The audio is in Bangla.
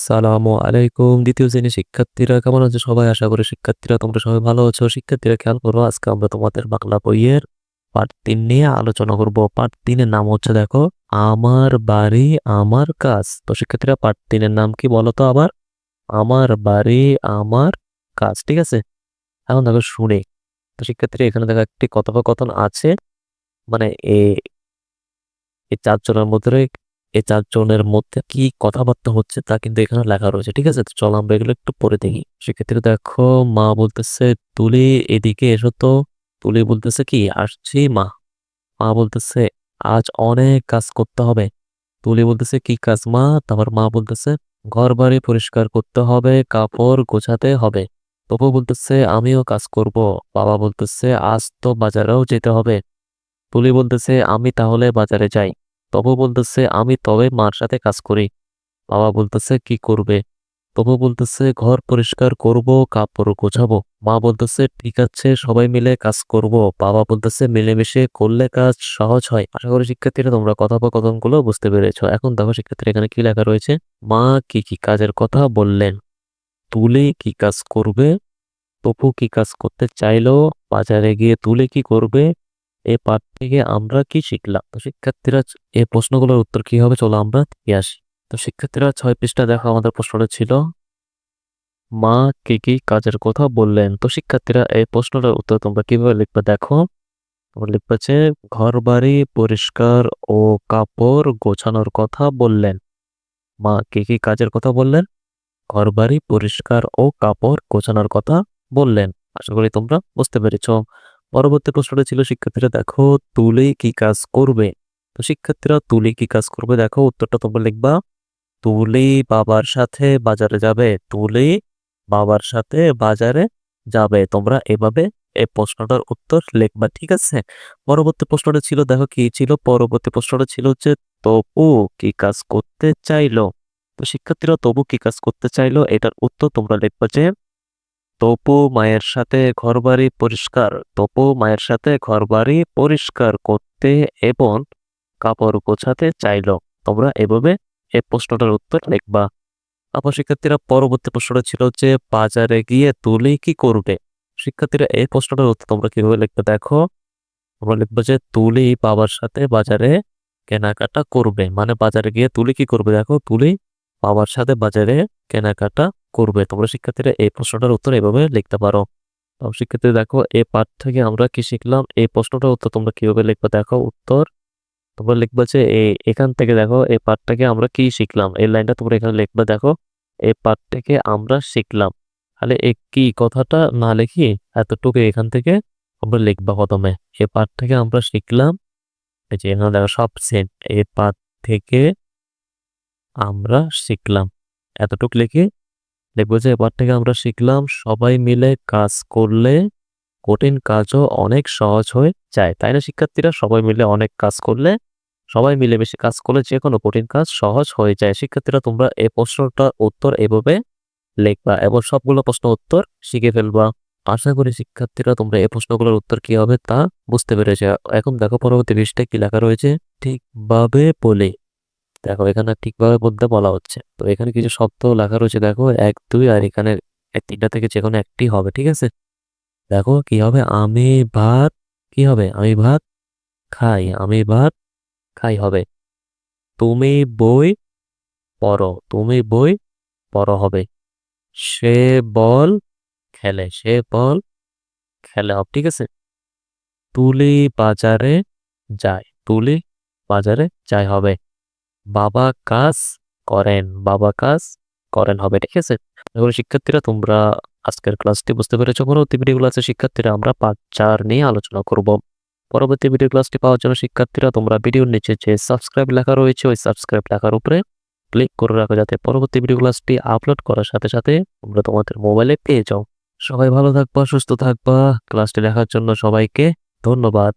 সালামু আলাইকুম। দ্বিতীয় শ্রেণীর শিক্ষার্থীরা কেমন আছো সবাই? আশা করি শিক্ষার্থীরা তোমরা সবাই ভালো আছো। শিক্ষার্থীরা খেয়াল করো, আজকে আমরা তোমাদের বাংলা বইয়ের পার্ট ৩ নিয়ে আলোচনা করব। পার্ট ৩ এর নাম হচ্ছে দেখো, আমার বাড়ি আমার কাজ। তো শিক্ষার্থীরা পার্ট ৩ এর নাম কি বলো তো আবার? আমার বাড়ি আমার কাজ। ঠিক আছে? এখন দেখো শুনে। তো শিক্ষার্থীরা এখানে দেখো একটি কথোপকথন আছে। মানে এই চারজনের মধ্যে কি কথাবার্তা হচ্ছে তা কিন্তু এখানে লেখা রয়েছে। ঠিক আছে? তো চলো আমরা এগুলো একটু পড়ে দেখি। সেক্ষেত্রে দেখো, মা বলতেছে তুলি এদিকে এসো তো। তুলি বলতেছে কি আসছি মা। মা বলতেছে আজ অনেক কাজ করতে হবে। তুলি বলতেছে কি কাজ মা? তারপর মা বলতেছে ঘর বাড়ি পরিষ্কার করতে হবে, কাপড় গোছাতে হবে। তবু বলতেছে আমিও কাজ করব। বাবা বলতেছে আজ তো বাজারেও যেতে হবে। তুলি বলতেছে আমি তাহলে বাজারে যাই। তবু বলতেছে আমি তবে মার সাথে কাজ করি। বাবা বলতেছে কি করবে? তবু বলতেছে ঘর পরিষ্কার করব, কাপড় গোছাবো। মা বলতেছে ঠিক আছে সবাই মিলে কাজ করব। বাবা বলতেছে মিলেমিশে করলে কাজ সহজ হয়। আশা করি শিক্ষার্থীরা তোমরা কথোপকথনগুলো বুঝতে পেরেছো। এখন দেখো শিক্ষার্থীরা এখানে কি লেখা রয়েছে। মা কি কি কাজের কথা বললেন, তুলি কি কাজ করবে, তপু কি কাজ করতে চাইলো, বাজারে গিয়ে তুলে কি করবে, এই পাঠ থেকে আমরা কি শিখলাম? তো শিক্ষার্থীরা এই প্রশ্নগুলোর উত্তর কি হবে চলো আমরা দেখে আসি। তো শিক্ষার্থীরা ৬ পৃষ্ঠা দেখো, আমাদের প্রশ্নটা ছিল মা কি কি কাজের কথা বললেন। তো শিক্ষার্থীরা এই প্রশ্নটার উত্তর তোমরা কিভাবে লিখবে দেখো। তোমরা লিখবে যে ঘর বাড়ি পরিষ্কার ও কাপড় গোছানোর কথা বললেন। মা কি কি কাজের কথা বললেন? ঘরবাড়ি পরিষ্কার ও কাপড় গোছানোর কথা বললেন। আশা করি তোমরা বুঝতে পেরেছ। পরবর্তী প্রশ্নটা ছিল শিক্ষার্থীরা দেখো, তুলি কি কাজ করবে। তো শিক্ষার্থীরা তুলি কি কাজ করবে দেখো, উত্তরটা তোমরা লিখবা তুলি বাবার সাথে বাজারে যাবে। তুলি বাবার সাথে বাজারে যাবে। তোমরা এভাবে এই প্রশ্নটার উত্তর লিখবা। ঠিক আছে? পরবর্তী প্রশ্নটা ছিল দেখো কি ছিল, পরবর্তী প্রশ্নটা ছিল হচ্ছে তপু কি কাজ করতে চাইলো। তো শিক্ষার্থীরা তবু কি কাজ করতে চাইলো, এটার উত্তর তোমরা লিখবা যে তপু মায়ের সাথে ঘরবাড়ি পরিষ্কার করতে এবং কাপড় গোছাতে চাইলো। তোমরা এভাবে এই প্রশ্নটার উত্তর লিখবা। তারপর শিক্ষার্থীরা পরবর্তী প্রশ্নটা ছিল যে বাজারে গিয়ে তুলি কি করবে। শিক্ষার্থীরা এই প্রশ্নটার উত্তর তোমরা কিভাবে লিখবে দেখো। তোমরা লিখবে যে তুলি বাবার সাথে বাজারে কেনাকাটা করবে। মানে বাজারে গিয়ে তুলি কি করবে দেখো, তুলি বাবার সাথে বাজারে কেনাকাটা করবে। তোমরা শিক্ষার্থীরা এই প্রশ্নটার উত্তর এভাবে লিখতে পারো। তো শিক্ষার্থী দেখো এই পাঠ থেকে আমরা কি শিখলাম, এই প্রশ্নটার উত্তর তোমরা কিভাবে লিখবে দেখো। উত্তর তোমরা লিখবে যে এখান থেকে দেখো এই পাঠ থেকে আমরা কি শিখলাম, এই লাইনটা তোমরা এখানে লিখবে দেখো। এই পাঠ থেকে আমরা শিখলাম। তাহলে এই কি কথাটা না লিখি এতটুকু এখান থেকে আমরা লিখবা প্রথমে। এই পাঠ থেকে আমরা শিখলাম, এই যে এখানে দেখো সব সেম। এই পাঠ থেকে আমরা শিখলাম এতটুকু লিখে লিখবো যে এবার থেকে আমরা শিখলাম সবাই মিলে কাজ করলে কঠিন কাজও অনেক সহজ হয়ে যায়। তাই না শিক্ষার্থীরা? সবাই মিলে অনেক কাজ করলে, সবাই মিলেমিশে কাজ করলে যে কোনো কঠিন কাজ সহজ হয়ে যায়। শিক্ষার্থীরা তোমরা এই প্রশ্নটার উত্তর এভাবে লিখবা এবং সবগুলো প্রশ্ন উত্তর শিখে ফেলবা। আশা করি শিক্ষার্থীরা তোমরা এই প্রশ্নগুলোর উত্তর কি হবে তা বুঝতে পেরেছে। এখন দেখো পরবর্তী পৃষ্ঠায় কি লেখা রয়েছে। ঠিকভাবে বলে দেখো, এখানে ঠিকভাবে বলতে বলা হচ্ছে। তো এখানে কিছু শব্দ লেখা রয়েছে দেখো, ১ ২, আর এখানে ৩টা থেকে যে কোনো একটি হবে। ঠিক আছে? দেখো কি হবে, আমি ভাত কি হবে, আমি ভাত খাই। আমি ভাত খাই হবে। তুমি বই পড়ো। তুমি বই পড়ো হবে। সে বল খেলে। সে বল খেলে হবে। ঠিক আছে? তুলি বাজারে যায়। তুলি বাজারে যায় হবে। বাবা কাজ করেন। বাবা কাজ করেন হবে। ঠিক আছে? এবার শিক্ষার্থীরা তোমরা আজকের ক্লাসটি বুঝতে পেরেছো। পরবর্তী ভিডিও ক্লাসে শিক্ষার্থীরা আমরা পার্ট ৪ নিয়ে আলোচনা করব। পরবর্তী ভিডিও ক্লাসটি পাওয়ার জন্য শিক্ষার্থীরা তোমরা ভিডিওর নিচে যে সাবস্ক্রাইব লেখা রয়েছে ওই সাবস্ক্রাইব লেখার উপরে ক্লিক করে রাখো, যাতে পরবর্তী ভিডিও ক্লাসটি আপলোড করার সাথে সাথে তোমরা তোমাদের মোবাইলে পেয়ে যাও। সবাই ভালো থাকবা, সুস্থ থাকবা। ক্লাসটি দেখার জন্য সবাইকে ধন্যবাদ।